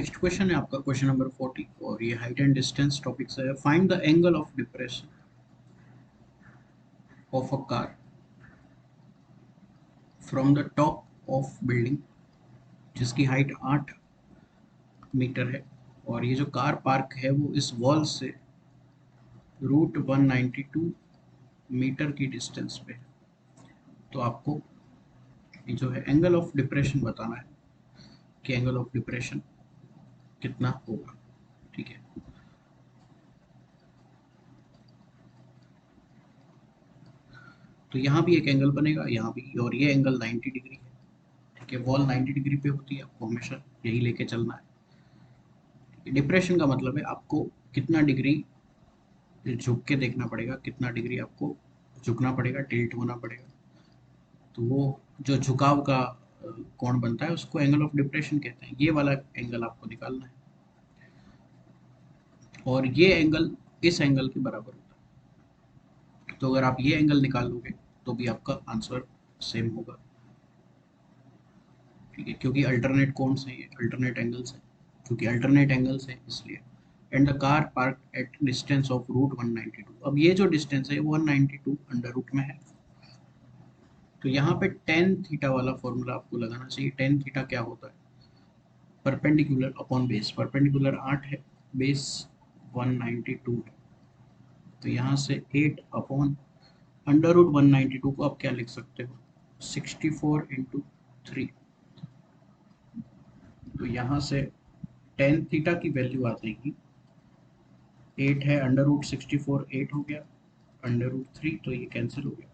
Next question है आपका question number 40 और ये हाइट एंड डिस्टेंस टॉपिक से है। Find the angle of depression of a car from the top of building जिसकी हाइट 8 मीटर है और ये जो कार पार्क है वो इस वॉल से रूट 192 मीटर की डिस्टेंस पे है। तो आपको ये जो है एंगल ऑफ डिप्रेशन बताना है कि एंगल ऑफ डिप्रेशन कितना होगा। ठीक है, तो यहाँ भी एक एंगल बनेगा, यहाँ भी, और ये एंगल 90 डिग्री है। ठीक है, वॉल 90 डिग्री पे होती है, आपको हमेशा यही लेके चलना है। डिप्रेशन का मतलब है आपको कितना डिग्री झुक के देखना पड़ेगा, कितना डिग्री आपको झुकना पड़ेगा, टिल्ट होना पड़ेगा। तो वो जो झुकाव का कोण बनता है उसको एंगल ऑफ डिप्रेशन कहते हैं। ये वाला एंगल आपको निकालना है और ये एंगल इस एंगल के बराबर होता है। तो अगर आप ये एंगल निकाल लोगे तो भी आपका आंसर सेम होगा। ठीक है, क्योंकि अल्टरनेट कोन्स हैं, ये अल्टरनेट एंगल्स हैं, क्योंकि अल्टरनेट एंगल्स हैं इसलिए। And the car park at distance of root 192। अब ये जो डिस्टेंस है 192 अंडर रूट में है। तो यहाँ पे टेन थीटा वाला फॉर्मूला आपको लगाना चाहिए। टेन थीटा क्या होता है? Perpendicular upon base. परपेंडिकुलर 8 है, बेस 192 है। तो यहाँ से 8 अपॉन अंडर रूट 192 को आप क्या लिख सकते हो? 64 इंटू 3। तो यहाँ से टेन थीटा की वैल्यू आ जाएगी 8 है, अंडर रूट 64 8 हो गया, अंडर रूट 3 तो ये कैंसिल हो गया।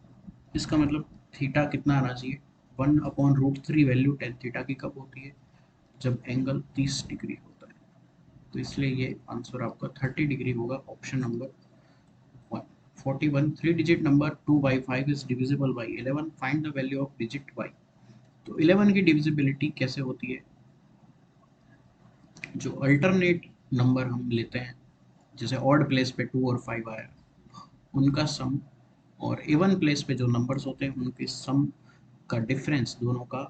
इसका मतलब थीटा कितना आना चाहिए? 1 अपॉन रूट 3। वैल्यू टेन थीटा की कब होती है? जब एंगल 30 डिग्री होता है। तो इसलिए ये आंसर आपका 30 डिग्री होगा, option number 1। 41 three digit number 2 by 5 is divisible by 11। Find the value of digit y। तो 11 की डिविजिबिलिटी कैसे होती है? जो अल्टरनेट नंबर हम लेते हैं, जैसे ऑड प्लेस पे 2 और 5 आया, उनका सम, और इवन प्लेस पे जो नंबर्स होते हैं उनके सम का डिफरेंस, दोनों का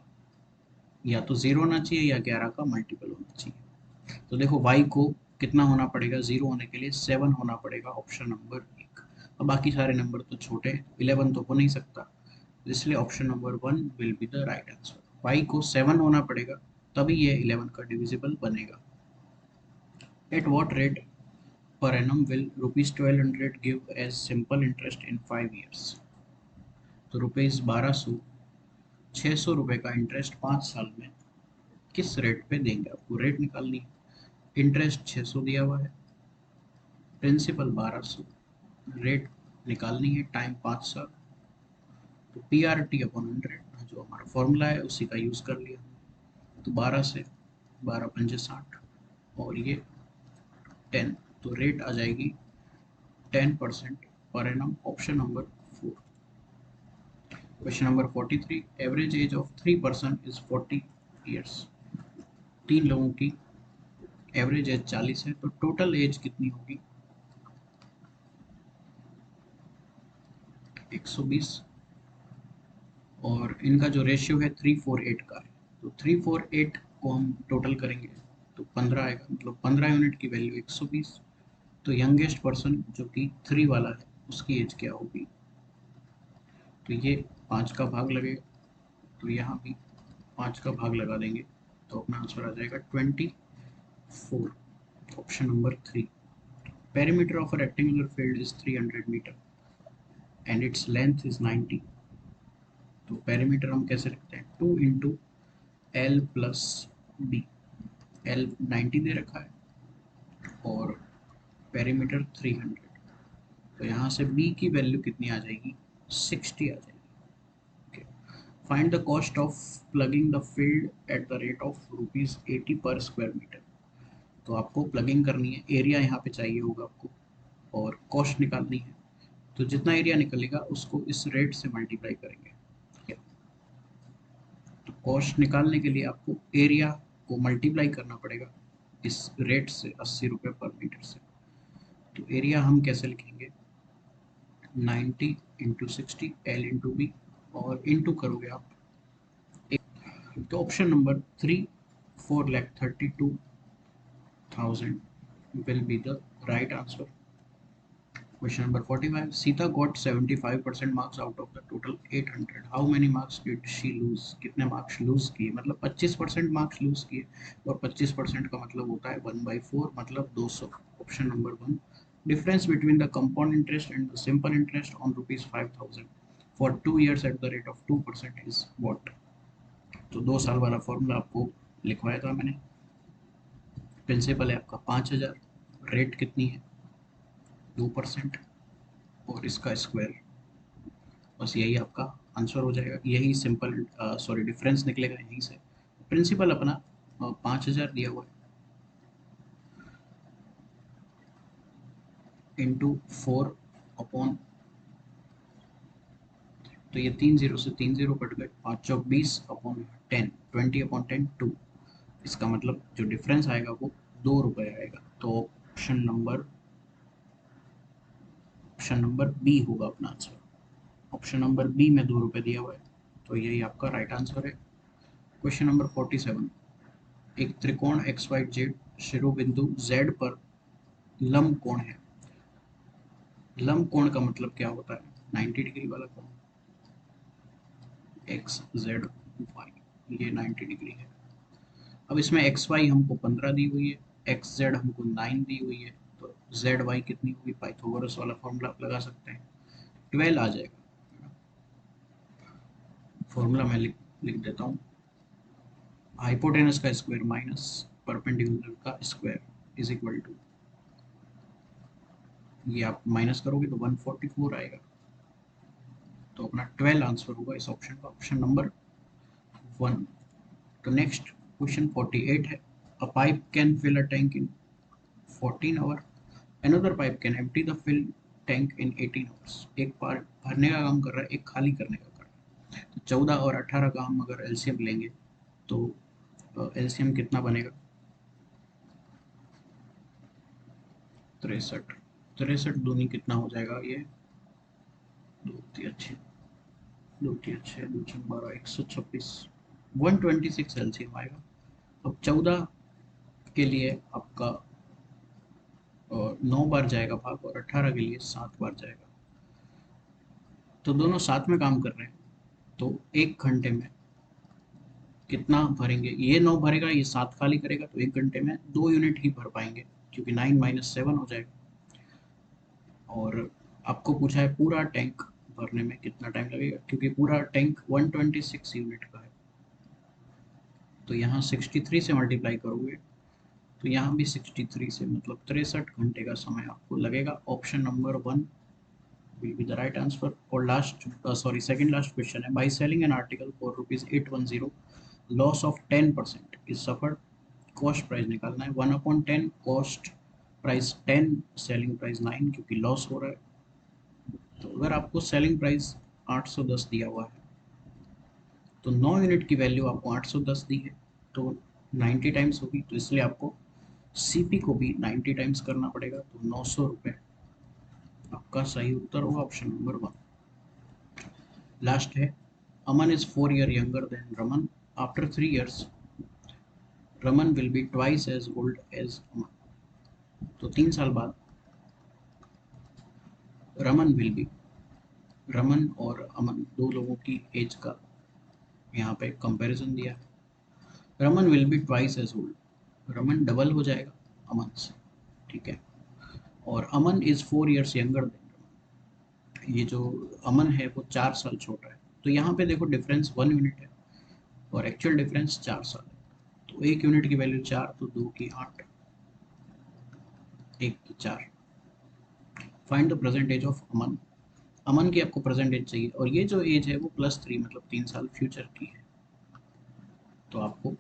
या तो 0 होना चाहिए या 11 का मल्टीपल होना चाहिए। तो देखो y को कितना होना पड़ेगा 0 होने के लिए? 7 होना पड़ेगा, ऑप्शन नंबर 1। अब बाकी सारे नंबर तो छोटे हैं, 11 तो हो नहीं सकता, इसलिए option number 1 will be the right answer. y को 7 होना पड़ेगा तभी ये 11 का डिविजिबल बनेगा। At what rate per annum will rupees 1200 give as simple interest in 5 years? तो रुपीज 1200, 600 रुपए का इंटरेस्ट 5 साल में किस रेट पे देंगे? आपको रेट निकालनी है। इंटरेस्ट 600 दिया हुआ है, प्रिंसिपल 1200, रेट निकालनी है, टाइम 5 साल। तो पी आर टी अपॉन 100 जो हमारा फॉर्मूला है उसी का यूज़ कर लिया। तो 12 से 12 पंजे 60 और ये 10, तो रेट आ जाएगी 10% per annum, option number 4। Question number 43, average age of 3 person is 40 years. तीन लोगों की एवरेज एज 40 है, तो टोटल एज कितनी होगी? 120। और इनका जो रेशियो है 348 का है, तो 348 को हम टोटल करेंगे तो 15 आएगा, मतलब 15 यूनिट की वैल्यू 120। तो यंगेस्ट पर्सन जो कि 3 वाला है उसकी एज क्या होगी? तो ये 5 का भाग लगेगा, तो यहाँ भी 5 का भाग लगा देंगे तो अपना आंसर आ जाएगा 24, option number 3। Perimeter of a rectangular field is 300 metre and its length is 90। तो पेरीमीटर हम कैसे लिखते हैं? 2 into L plus B. L 90 दे रखा है और पेरीमीटर 300, तो यहाँ से बी की वैल्यू कितनी आ जाएगी? 60 आ जाएगी। Find the cost of plugging the field at the rate of ₹80 पर स्क्वायर मीटर। तो आपको प्लगिंग करनी है, एरिया यहाँ पे चाहिए होगा आपको और कॉस्ट निकालनी है। तो जितना एरिया निकलेगा उसको इस रेट से मल्टीप्लाई करेंगे। ठीक है, तो कॉस्ट निकालने के लिए आपको एरिया को मल्टीप्लाई करना पड़ेगा इस रेट से, 80 रुपये पर मीटर से। तो एरिया हम कैसे लिखेंगे? 90 इंटू 60 एल इंटू बी, और इंटू करोगे आप। तो option number 3 4,32 1000 will be the right answer. Question number 45. Sita got 75% marks out of the total 800. How many marks did she lose? कितने मार्क्स लूज किए? मतलब 25% मार्क्स लूज किए, और 25% का मतलब होता है 1/4, मतलब 200. Option number 1. Difference between the compound interest and the simple interest on rupees 5000 for 2 years at the rate of 2% is what? तो 2 साल वाला फॉर्मूला आपको लिखवाया था मैंने. प्रिंसिपल है आपका 5000, रेट कितनी है 2%, और इसका स्क्वायर. बस यही आपका आंसर हो जाएगा. यही सिंपल सॉरी डिफरेंस निकलेगा यहीं से. प्रिंसिपल अपना 5000 दिया हुआ है, इंटू 4 अपॉन, तो ये 3 जीरो से 3 जीरो कट गए, 5 चौक 20 अपॉन 10, 20 अपॉन 10 2. इसका मतलब जो डिफरेंस आएगा वो 2 रुपये आएगा. तो ऑप्शन नंबर बी होगा अपना आंसर. ऑप्शन नंबर बी में 2 रुपये दिया हुआ है, तो यही आपका राइट आंसर है. Question number 47. एक त्रिकोण एक्स वाई जेड शिरोबिंदु जेड पर लंब कोण है. लंब कोण का मतलब क्या होता है? 90 डिग्री वाला कोण. एक्स जेड वाई, ये 90 डिग्री है. अब इसमें एक्स वाई हमको 15 दी हुई है, एक्स जेड हमको 9 दी हुई है, तो जेड वाई कितनी होगी? पाइथागोरस वाला फॉर्मूला आप लगा सकते हैं, 12 आ जाएगा. फॉर्मूला मैं लिख देता हूँ. हाइपोटेनस का स्क्वायर माइनस परपेंडिकुलर का स्क्वायर इज इक्वल टू, ये आप माइनस करोगे तो 144 आएगा. तो अपना 12 आंसर होगा इस ऑप्शन का, ऑप्शन नंबर 1. तो नेक्स्ट क्वेश्चन 48 है. A pipe can fill a tank in 14 hour, another pipe can empty the fill tank in 18 hours. एक पाइप भरने का काम कर रहा है, एक खाली करने का कर रहा है. तो 14 और 18 का हम अगर एलसीएम लेंगे तो एलसीएम कितना बनेगा? 63. 63 दूनी कितना हो जाएगा? ये 2 2 6 2 12 126, 126 एलसीएम आएगा. अब 14 के लिए आपका 9 बार जाएगा भाग, और 18 के लिए 7 बार जाएगा. तो दोनों साथ में काम कर रहे हैं, तो 1 घंटे में कितना भरेंगे? ये 9 भरेगा, ये 7 खाली करेगा, तो 1 घंटे में 2 यूनिट ही भर पाएंगे, क्योंकि 9 - 7 हो जाएगा. और आपको पूछा है पूरा टैंक भरने में कितना टाइम लगेगा, क्योंकि पूरा टैंक 126 यूनिट का है. तो यहाँ 63 से मल्टीप्लाई करोगे, तो यहाँ भी 63 से, मतलब 63 घंटे का समय आपको लगेगा. Option number 1 will be the right answer. और लास्ट सेकंड लास्ट क्वेश्चन है. By selling an article for ₹810, loss of 10% is suffered. Cost price निकालना है. 1/10, कॉस्ट प्राइस 10, सेलिंग प्राइस 9, क्योंकि लॉस हो रहा है. तो अगर आपको सेलिंग प्राइस 810 दिया हुआ है, तो 9 यूनिट की वैल्यू आपको 810 दी है, तो 90 टाइम्स होगी, तो इसलिए आपको सीपी को भी 90 टाइम्स करना पड़ेगा, तो 900 रुपये आपका सही उत्तर होगा, ऑप्शन नंबर 1. लास्ट है. Aman is 4 years younger than Raman. After 3 years Raman will be twice as old as Aman. तो 3 साल बाद रमन विल बी, रमन और अमन दो लोगों की एज का यहाँ पे कंपैरिजन दिया है. Raman will be twice as old, Raman double हो जाएगा अमन से, ठीक है. और Aman is 4 years younger than Raman, ये जो अमन है वो 4 साल छोटा है. तो यहाँ पे देखो डिफरेंस 1 यूनिट है, और एक्चुअल डिफरेंस 4 साल है. तो 1 यूनिट की वैल्यू 4, तो 2 की 8, 1 की 4. Find the present age of Aman. Aman की आपको प्रेजेंट एज चाहिए, और ये जो एज है वो +3, मतलब 3 साल फ्यूचर की है. तो आपको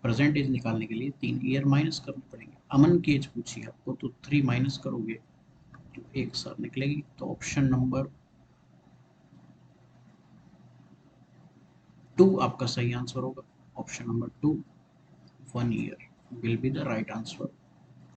प्रेजेंट एज निकालने के लिए 3 ईयर माइनस करने पड़ेंगे. अमन की एज पूछी आपको, तो 3 माइनस करोगे तो 1 साल निकलेगी. तो ऑप्शन नंबर 2 आपका सही आंसर होगा. Option number 2, 1 year will be the right answer.